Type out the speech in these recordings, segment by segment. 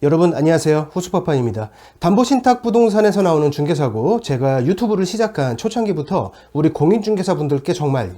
여러분 안녕하세요. 호수파파입니다. 담보신탁부동산에서 나오는 중개사고, 제가 유튜브를 시작한 초창기부터 우리 공인중개사분들께 정말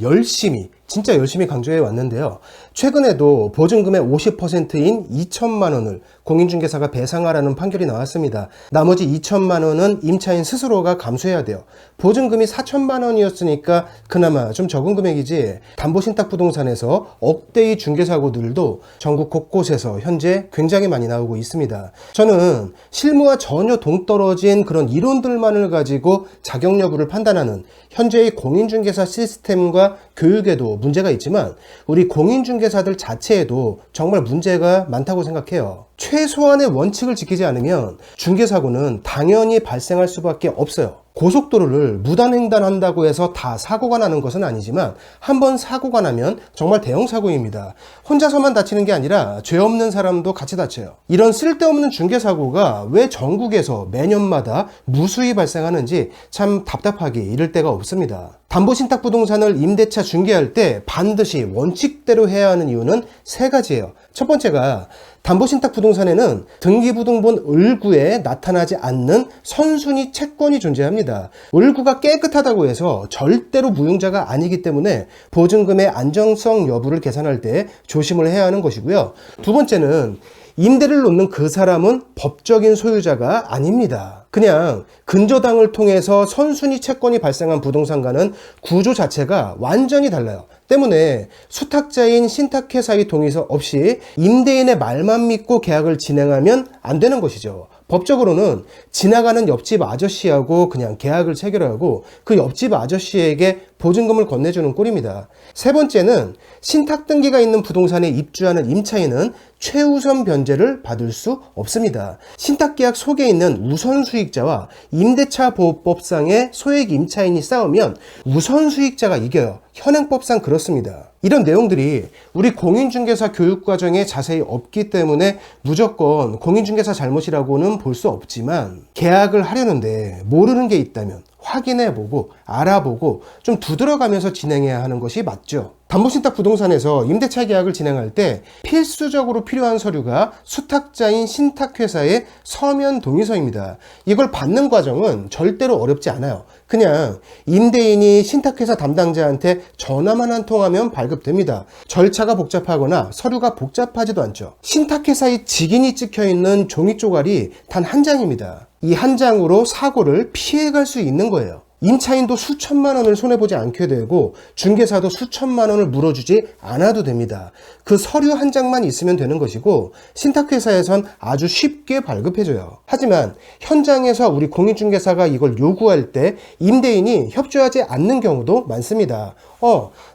진짜 열심히 강조해 왔는데요. 최근에도 보증금의 50%인 2천만 원을 공인중개사가 배상하라는 판결이 나왔습니다. 나머지 2천만 원은 임차인 스스로가 감수해야 돼요. 보증금이 4천만 원이었으니까 그나마 좀 적은 금액이지, 담보신탁부동산에서 억대의 중개사고들도 전국 곳곳에서 현재 굉장히 많이 나오고 있습니다. 저는 실무와 전혀 동떨어진 그런 이론들만을 가지고 자격 여부를 판단하는 현재의 공인중개사 시스템과 교육에도 문제가 있지만, 우리 공인중개사들 자체에도 정말 문제가 많다고 생각해요. 최소한의 원칙을 지키지 않으면 중개사고는 당연히 발생할 수밖에 없어요. 고속도로를 무단횡단한다고 해서 다 사고가 나는 것은 아니지만, 한번 사고가 나면 정말 대형 사고입니다. 혼자서만 다치는 게 아니라 죄 없는 사람도 같이 다쳐요. 이런 쓸데없는 중개사고가 왜 전국에서 매년마다 무수히 발생하는지 참 답답하기 이를 데가 없습니다. 담보신탁부동산을 임대차 중개할 때 반드시 원칙대로 해야 하는 이유는 세 가지예요. 첫 번째가, 담보신탁부동산에는 등기부등본 을구에 나타나지 않는 선순위 채권이 존재합니다. 을구가 깨끗하다고 해서 절대로 무용자가 아니기 때문에 보증금의 안정성 여부를 계산할 때 조심을 해야 하는 것이고요. 두 번째는, 임대를 놓는 그 사람은 법적인 소유자가 아닙니다. 그냥 근저당을 통해서 선순위 채권이 발생한 부동산과는 구조 자체가 완전히 달라요. 때문에 수탁자인 신탁회사의 동의서 없이 임대인의 말만 믿고 계약을 진행하면 안 되는 것이죠. 법적으로는 지나가는 옆집 아저씨하고 그냥 계약을 체결하고 그 옆집 아저씨에게 보증금을 건네주는 꼴입니다. 세 번째는, 신탁 등기가 있는 부동산에 입주하는 임차인은 최우선 변제를 받을 수 없습니다. 신탁계약 속에 있는 우선수익자와 임대차보호법상의 소액 임차인이 싸우면 우선수익자가 이겨요. 현행법상 그렇습니다. 이런 내용들이 우리 공인중개사 교육과정에 자세히 없기 때문에 무조건 공인중개사 잘못이라고는 볼 수 없지만, 계약을 하려는데 모르는 게 있다면 확인해보고 알아보고 좀 두드려가면서 진행해야 하는 것이 맞죠. 담보신탁부동산에서 임대차 계약을 진행할 때 필수적으로 필요한 서류가 수탁자인 신탁회사의 서면 동의서입니다. 이걸 받는 과정은 절대로 어렵지 않아요. 그냥 임대인이 신탁회사 담당자한테 전화만 한 통하면 발급됩니다. 절차가 복잡하거나 서류가 복잡하지도 않죠. 신탁회사의 직인이 찍혀있는 종이 쪼가리 단 한 장입니다. 이 한 장으로 사고를 피해갈 수 있는 거예요. 임차인도 수천만 원을 손해보지 않게 되고 중개사도 수천만 원을 물어주지 않아도 됩니다. 그 서류 한 장만 있으면 되는 것이고, 신탁회사에선 아주 쉽게 발급해줘요. 하지만 현장에서 우리 공인중개사가 이걸 요구할 때 임대인이 협조하지 않는 경우도 많습니다.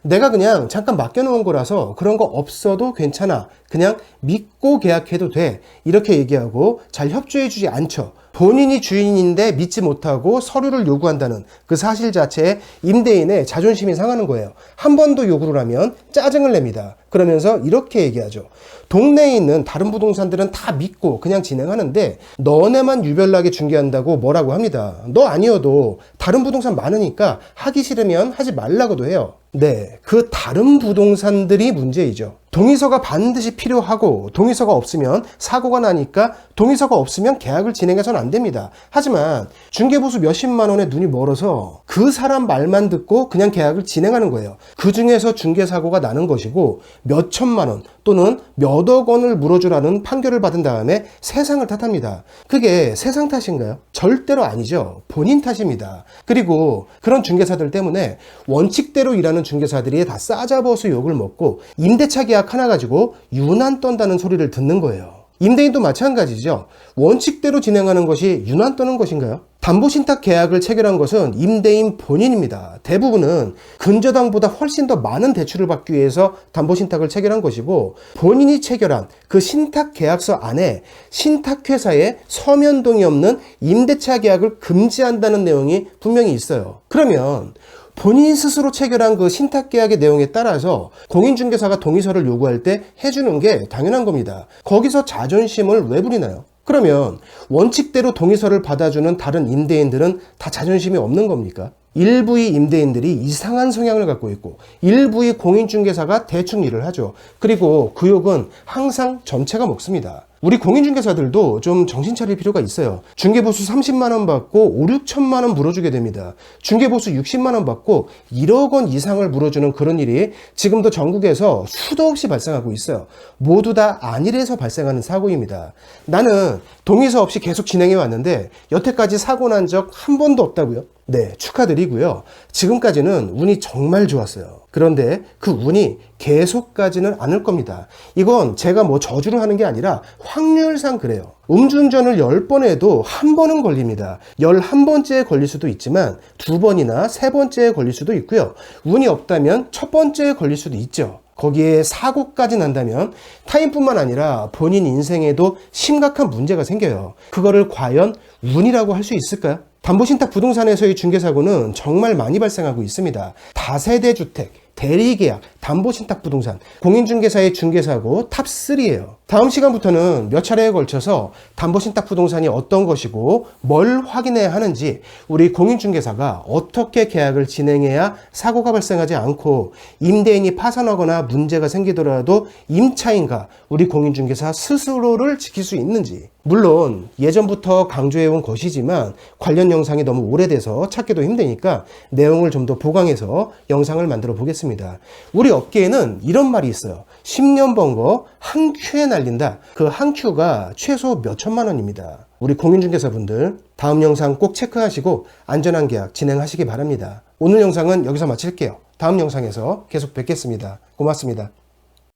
내가 그냥 잠깐 맡겨놓은 거라서 그런 거 없어도 괜찮아, 그냥 믿고 계약해도 돼, 이렇게 얘기하고 잘 협조해주지 않죠. 본인이 주인인데 믿지 못하고 서류를 요구한다는 그 사실 자체에 임대인의 자존심이 상하는 거예요. 한 번 더 요구를 하면 짜증을 냅니다. 그러면서 이렇게 얘기하죠. 동네에 있는 다른 부동산들은 다 믿고 그냥 진행하는데 너네만 유별나게 중개한다고 뭐라고 합니다. 너 아니어도 다른 부동산 많으니까 하기 싫으면 하지 말라고도 해요. 네, 그 다른 부동산들이 문제이죠. 동의서가 반드시 필요하고, 동의서가 없으면 사고가 나니까 동의서가 없으면 계약을 진행해서는 안 됩니다. 하지만 중개보수 몇십만 원에 눈이 멀어서 그 사람 말만 듣고 그냥 계약을 진행하는 거예요. 그 중에서 중개사고가 나는 것이고, 몇 천만 원 또는 몇억 원을 물어주라는 판결을 받은 다음에 세상을 탓합니다. 그게 세상 탓인가요? 절대로 아니죠. 본인 탓입니다. 그리고 그런 중개사들 때문에 원칙대로 일하는 중개사들이 다 싸잡아서 욕을 먹고 임대차 계약 하나 가지고 유난 떤다는 소리를 듣는 거예요. 임대인도 마찬가지죠. 원칙대로 진행하는 것이 유난 떠는 것인가요? 담보신탁 계약을 체결한 것은 임대인 본인입니다. 대부분은 근저당보다 훨씬 더 많은 대출을 받기 위해서 담보신탁을 체결한 것이고, 본인이 체결한 그 신탁 계약서 안에 신탁회사에 서면 동의 없는 임대차 계약을 금지한다는 내용이 분명히 있어요. 그러면 본인 스스로 체결한 그 신탁계약의 내용에 따라서 공인중개사가 동의서를 요구할 때 해주는 게 당연한 겁니다. 거기서 자존심을 왜 부리나요? 그러면 원칙대로 동의서를 받아주는 다른 임대인들은 다 자존심이 없는 겁니까? 일부의 임대인들이 이상한 성향을 갖고 있고 일부의 공인중개사가 대충 일을 하죠. 그리고 그 욕은 항상 전체가 먹습니다. 우리 공인중개사들도 좀 정신 차릴 필요가 있어요. 중개보수 30만 원 받고 5, 6천만 원 물어주게 됩니다. 중개보수 60만 원 받고 1억 원 이상을 물어주는 그런 일이 지금도 전국에서 수도 없이 발생하고 있어요. 모두 다 안일해서 발생하는 사고입니다. 나는 동의서 없이 계속 진행해 왔는데 여태까지 사고 난 적 한 번도 없다고요? 네, 축하드리고요. 지금까지는 운이 정말 좋았어요. 그런데 그 운이 계속 가지는 않을 겁니다. 이건 제가 뭐 저주를 하는 게 아니라 확률상 그래요. 음주운전을 10번 해도 한 번은 걸립니다. 11번째에 걸릴 수도 있지만 2번이나 3번째에 걸릴 수도 있고요. 운이 없다면 첫 번째에 걸릴 수도 있죠. 거기에 사고까지 난다면 타인뿐만 아니라 본인 인생에도 심각한 문제가 생겨요. 그거를 과연 운이라고 할 수 있을까요? 담보신탁 부동산에서의 중개사고는 정말 많이 발생하고 있습니다. 다세대 주택, 대리계약, 담보신탁 부동산, 공인중개사의 중개사고 탑3예요. 다음 시간부터는 몇 차례에 걸쳐서 담보신탁 부동산이 어떤 것이고 뭘 확인해야 하는지, 우리 공인중개사가 어떻게 계약을 진행해야 사고가 발생하지 않고 임대인이 파산하거나 문제가 생기더라도 임차인과 우리 공인중개사 스스로를 지킬 수 있는지, 물론 예전부터 강조해온 것이지만 관련 영상이 너무 오래돼서 찾기도 힘드니까 내용을 좀 더 보강해서 영상을 만들어 보겠습니다. 우리 업계에는 이런 말이 있어요. 10년 번 거 한 큐에 날린다. 그 한 큐가 최소 몇 천만 원입니다. 우리 공인중개사분들 다음 영상 꼭 체크하시고 안전한 계약 진행하시기 바랍니다. 오늘 영상은 여기서 마칠게요. 다음 영상에서 계속 뵙겠습니다. 고맙습니다.